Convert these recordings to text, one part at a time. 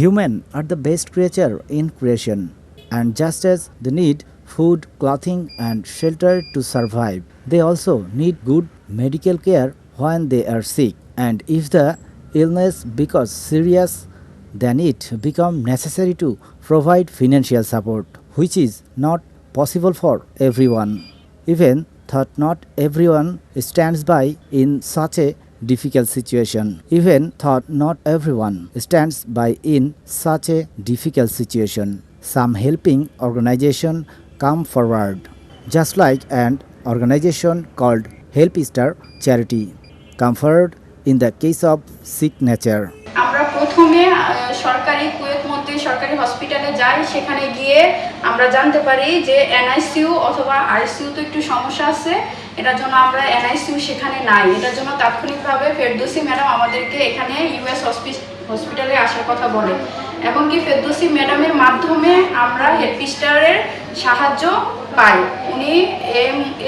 Humans are the best creature in creation, and just as they need food, clothing, and shelter to survive, they also need good medical care when they are sick. And if the illness becomes serious, then it becomes necessary to provide financial support, which is not possible for everyone. Even though not everyone stands by in such a difficult situation. Even though not everyone stands by in such a difficult situation. Some helping organization come forward, just like an organization called Helpstar Charrity, come forward in the case of sick nature. আমরা প্রথমে সরকারি Kuwait মধ্যে সরকারি হসপিটালে যাই, সেখানে গিয়ে আমরা জানতে পারি যে এনআইসিইউ অথবা আইসিইউ তো একটু সমস্যা আছে, এটার জন্য আমরা এনআইসিইউ সেখানে নাই। এটার জন্য তাৎক্ষণিকভাবে ফেরদৌসী ম্যাডাম আমাদেরকে এখানে ইউএস হসপিটালে আসার কথা বলে, এবং কি ফেরদৌসী ম্যাডামের মাধ্যমে আমরা হেল্পস্টারের সাহায্য পাই। উনি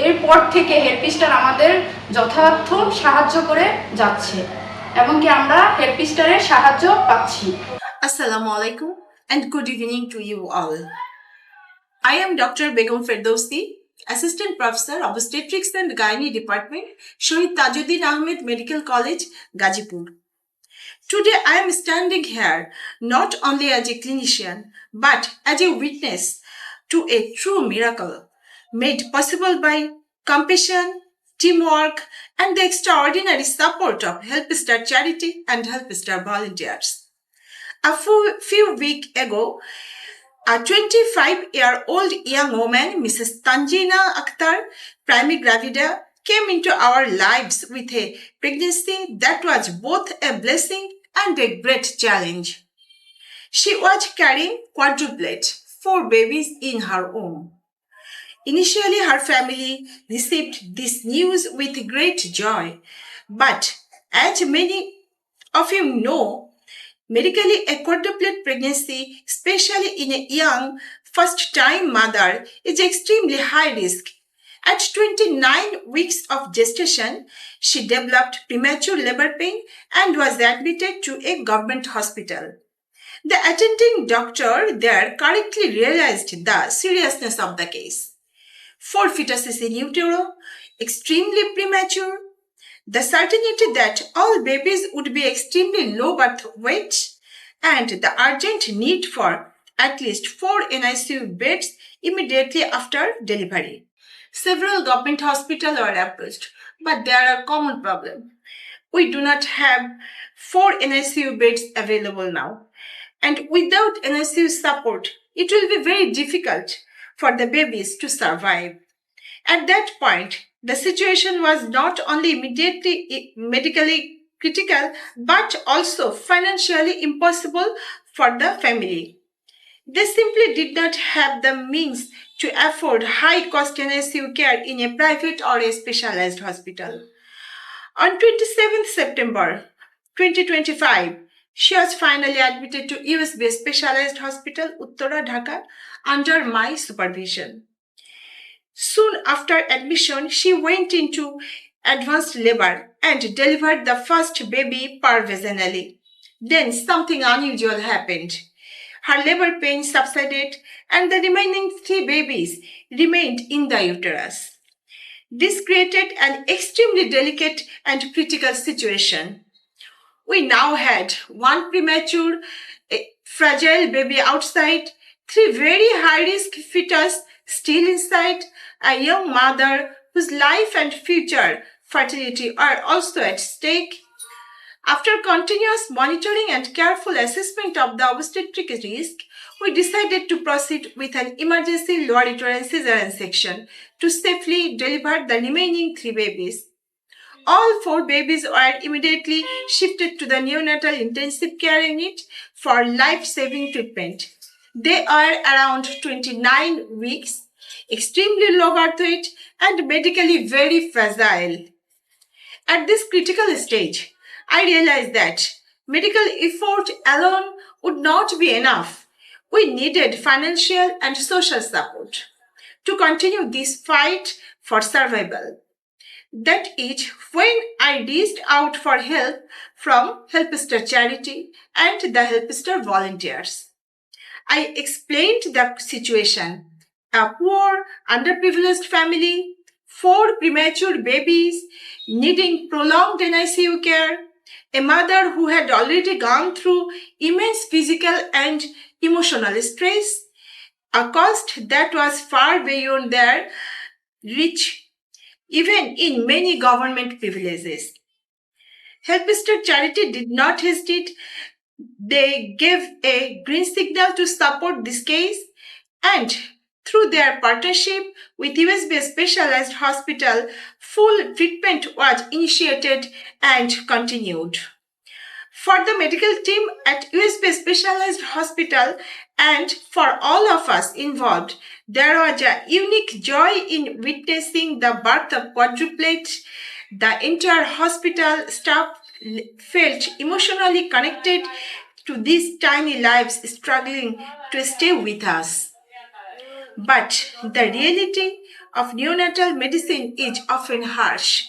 এরপর থেকে হেল্পস্টার আমাদের যথার্থ সাহায্য করে যাচ্ছে এবং কি আমরা হেল্পস্টারের সাহায্য পাচ্ছি। Assalamu alaikum and good evening to you all. I am Dr. Begum Ferdowsi, Assistant Professor of Obstetrics and Gynae Department, Shahid Tajuddin Ahmed Medical College, Gazipur. Today I am standing here not only as a clinician but as a witness to a true miracle made possible by compassion, teamwork, and the extraordinary support of Helpstar Charity and Helpstar volunteers. A few weeks ago, a 25-year-old young woman, Mrs. Tanjina Akhtar, prima gravida, came into our lives with a pregnancy that was both a blessing and a great challenge. She was carrying quadruplets, 4 babies in her womb. Initially, her family received this news with great joy, but as many of you know, medically a quadruplet pregnancy, especially in a young first-time mother, is extremely high risk. At 29 weeks of gestation, she developed premature labor pain and was admitted to a government hospital. The attending doctor there correctly realized the seriousness of the case. 4 fetuses in utero, extremely premature, the certainty that all babies would be extremely low birth weight, and the urgent need for at least 4 NICU beds immediately after delivery. Several government hospitals were approached, but there are common problems. We do not have 4 NICU beds available now, and without NICU support, it will be very difficult for the babies to survive. At that point, the situation was not only immediately medically critical, but also financially impossible for the family. They simply did not have the means to afford high-cost NICU care in a private or a specialized hospital. On 27th September 2025, she was finally admitted to USB Specialized Hospital, Uttara, Dhaka, under my supervision. Soon after admission, she went into advanced labor and delivered the first baby vaginally. Then something unusual happened. Her labor pain subsided and the remaining 3 babies remained in the uterus. This created an extremely delicate and critical situation. We now had 1 premature, fragile baby outside, 3 very high-risk fetus still inside, a young mother whose life and future fertility are also at stake. After continuous monitoring and careful assessment of the obstetric risk, we decided to proceed with an emergency lower uterine cesarean section to safely deliver the remaining 3 babies. All 4 babies were immediately shifted to the neonatal intensive care unit for life-saving treatment. They are around 29 weeks, extremely low birth weight, and medically very fragile. At this critical stage, I realized that medical effort alone would not be enough. We needed financial and social support to continue this fight for survival. That is when I reached out for help from Helpstar Charrity and the Helpstar volunteers. I explained the situation. A poor, underprivileged family, 4 premature babies needing prolonged NICU care, a mother who had already gone through immense physical and emotional stress, a cost that was far beyond their reach, even in many government privileges. Helpstar Charity did not hesitate. They gave a green signal to support this case, and through their partnership with USB Specialized Hospital, full treatment was initiated and continued. For the medical team at USB Specialized Hospital and for all of us involved, there was a unique joy in witnessing the birth of quadruplets. The entire hospital staff felt emotionally connected to these tiny lives struggling to stay with us. But the reality of neonatal medicine is often harsh.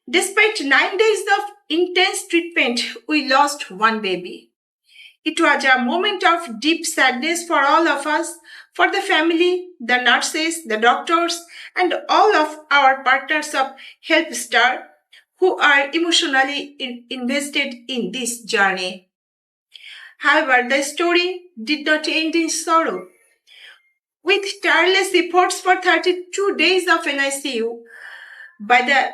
Despite 9 days of intense treatment, we lost one baby. It was a moment of deep sadness for all of us, for the family, the nurses, the doctors, and all of our partners of Helpstar who are emotionally invested in this journey. However, the story did not end in sorrow. With tireless efforts for 32 days of NICU by the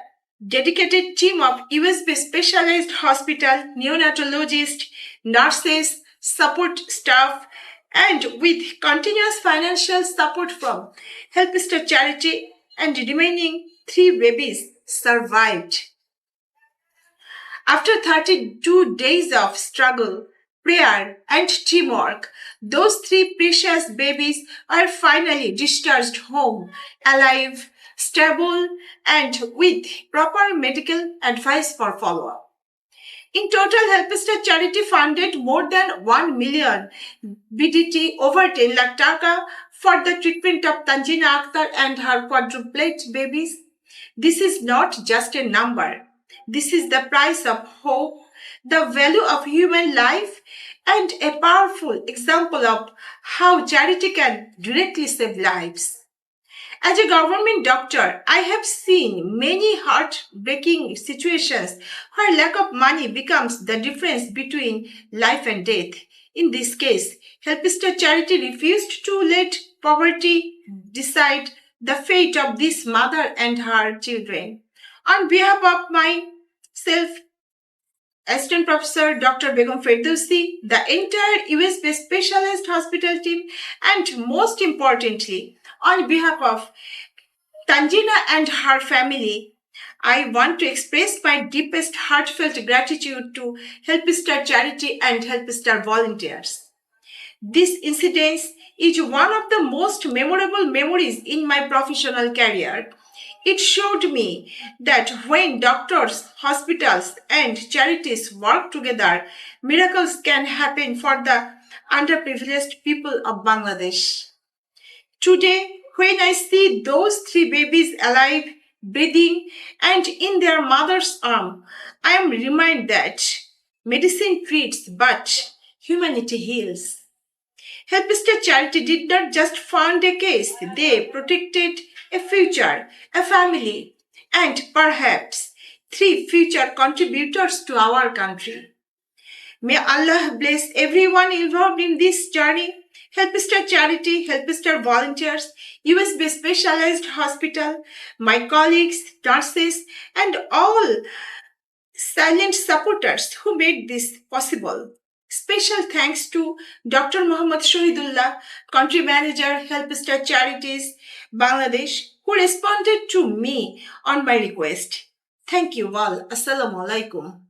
dedicated team of USB Specialized Hospital, neonatologists, nurses, support staff, and with continuous financial support from Helpstar Charity, and remaining 3 babies survived. After 32 days of struggle, prayer, and teamwork, those 3 precious babies are finally discharged home, alive, stable, and with proper medical advice for follow-up. In total, Helpstar Charity funded more than 1 million BDT, over 10 lakh taka, for the treatment of Tanjina Akhtar and her quadruplet babies. This is not just a number. This is the price of hope, the value of human life, and a powerful example of how charity can directly save lives. As a government doctor, I have seen many heartbreaking situations where lack of money becomes the difference between life and death. In this case, Helpstar Charity refused to let poverty decide the fate of this mother and her children. On behalf of myself, Assistant Professor Dr. Begum Ferdowsi, the entire US Specialized Hospital team, and most importantly, on behalf of Tanjina and her family, I want to express my deepest heartfelt gratitude to Helpstar Charity and Helpstar volunteers. This incident is one of the most memorable memories in my professional career. It showed me that when doctors, hospitals, and charities work together, miracles can happen for the underprivileged people of Bangladesh. Today, when I see those 3 babies alive, breathing, and in their mother's arm, I am reminded that medicine treats, but humanity heals. Helpstar Charity did not just fund a case, they protected a future, a family, and perhaps 3 future contributors to our country. May Allah bless everyone involved in this journey. Helpstar Charity, Helpstar volunteers, USB Specialized Hospital, my colleagues, nurses, and all silent supporters who made this possible. Special thanks to Dr. Muhammad Shahidullah, Country Manager, Helpstar Charities, Bangladesh, who responded to me on my request. Thank you all. Assalamu alaikum.